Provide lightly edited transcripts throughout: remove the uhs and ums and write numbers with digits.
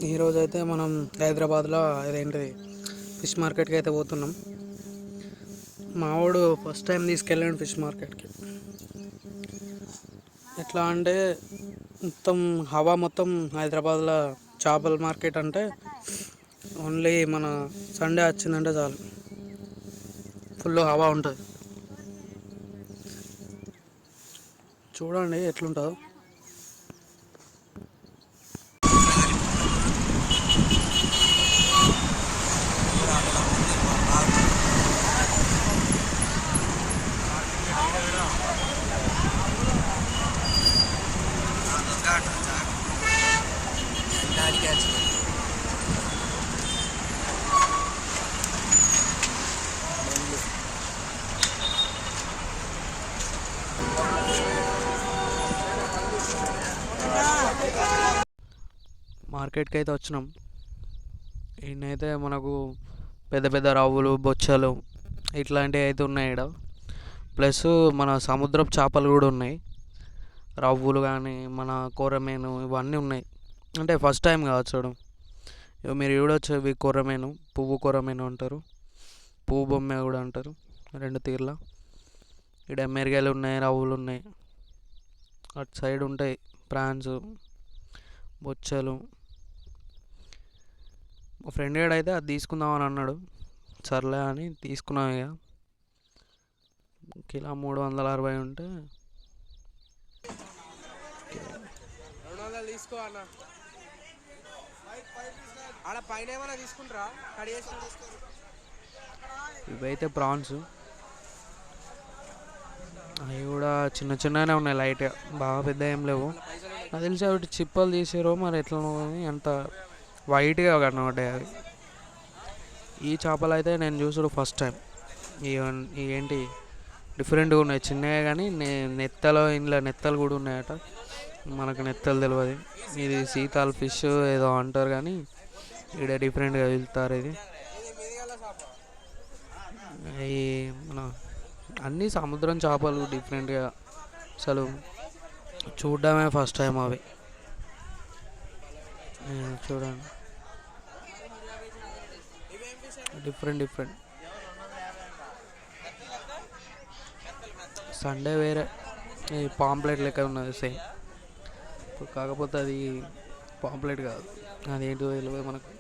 ఈరోజు అయితే మనం హైదరాబాద్లో అదేంటిది ఫిష్ మార్కెట్కి అయితే పోతున్నాం. మావాడు ఫస్ట్ టైం తీసుకెళ్ళాడు ఫిష్ మార్కెట్కి. ఎట్లా అంటే మొత్తం హవా మొత్తం హైదరాబాద్లో చేపల మార్కెట్ అంటే ఓన్లీ మన సండే వచ్చిందంటే చాలు, ఫుల్ హవా ఉంటుంది. చూడండి ఎట్లుంటుందో. మార్కెట్కి అయితే వచ్చినాం. ఈయనైతే మనకు పెద్ద పెద్ద రవ్వులు, బొచ్చలు ఇట్లాంటివి అయితే ఉన్నాయి ఇక్కడ. ప్లస్ మన సముద్రపు చేపలు కూడా ఉన్నాయి. రవ్వులు కానీ మన కొర్రమీను ఇవన్నీ ఉన్నాయి. అంటే ఫస్ట్ టైం కావచ్చు చూడు. ఇవి మీరు చూడొచ్చు, ఇవి కొర్రమీను, పువ్వు కొర్రమీను అంటారు, పువ్వు బొమ్మ కూడా అంటారు, రెండు తీర్ల. ఇక్కడ మెరుగలు ఉన్నాయి, రవ్వులు ఉన్నాయి. అటు సైడ్ ఉంటాయి ప్రాన్స్, బొచ్చలు. మా ఫ్రెండ్ గాడు అయితే అది తీసుకుందామని అన్నాడు. సర్లే అని తీసుకున్నాం. ఇక కిలో 360 ఉంటే 200 తీసుకో అన్న. ఆడ పైన ఏమైనా తీసుకుంటారా? ఇవైతే ప్రాన్స్. అవి కూడా చిన్న చిన్నగానే ఉన్నాయి, లైట్గా, బాగా పెద్ద ఏం లేవు. నాకు తెలిసి అవి చిప్పలు తీసారో మరి ఎట్లనో కానీ అంత వైట్గా కనబడ్డాయి అవి. ఈ చేపలు అయితే నేను చూసుడు ఫస్ట్ టైం. ఏంటి డిఫరెంట్గా ఉన్నాయి, చిన్నగా కానీ నెత్తలు, ఇంట్లో నెత్తలు కూడా ఉన్నాయట. మనకు నెత్తలు తెలియదు. ఇది సీతాల్ ఫిష్ ఏదో అంటారు కానీ ఇక్కడ డిఫరెంట్గా వెళ్తారు. ఇది ఈ మన అన్నీ సముద్రం చేపలు డిఫరెంట్గా, అసలు చూడడమే ఫస్ట్ టైం అవి. చూడండి డిఫరెంట్ డిఫరెంట్. సండే వేరే, ఈ పాంప్లెట్ లెక్క ఉన్నది సేమ్. కాకపోతే అది పాంప్లెట్ కాదు, అది ఏంటో తెలియదు మనకు.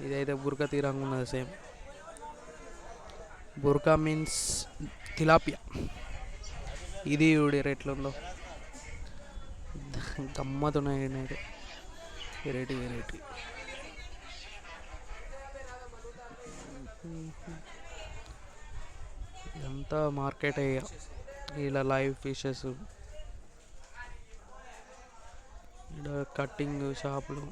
ఇదైతే బురక తీరంగా ఉన్నది సేమ్. బురకా మీన్స్ తిలాపియా. ఇది ఇవి రేట్లు ఉందో గమ్మతున్నాయి. అయితే వెరైటీ వెరైటీ. ఇదంతా మార్కెట్ అయ్యా, ఇలా లైవ్ ఫిషెస్, ఇక్కడ కట్టింగ్ షాపులు.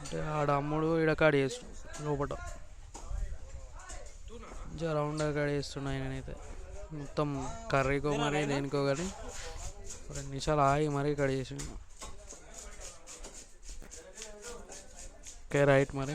అంటే ఆడ అమ్ముడు ఈడ కాడ చేస్తు లోపల రౌండ్ కాడ చేస్తున్నాయి. నేనైతే మొత్తం కర్రీకో మరి దేనికో కానీ 2 నిమిషాలు ఆగి మరీ కట్ చేసి. ఓకే రైట్ మరి.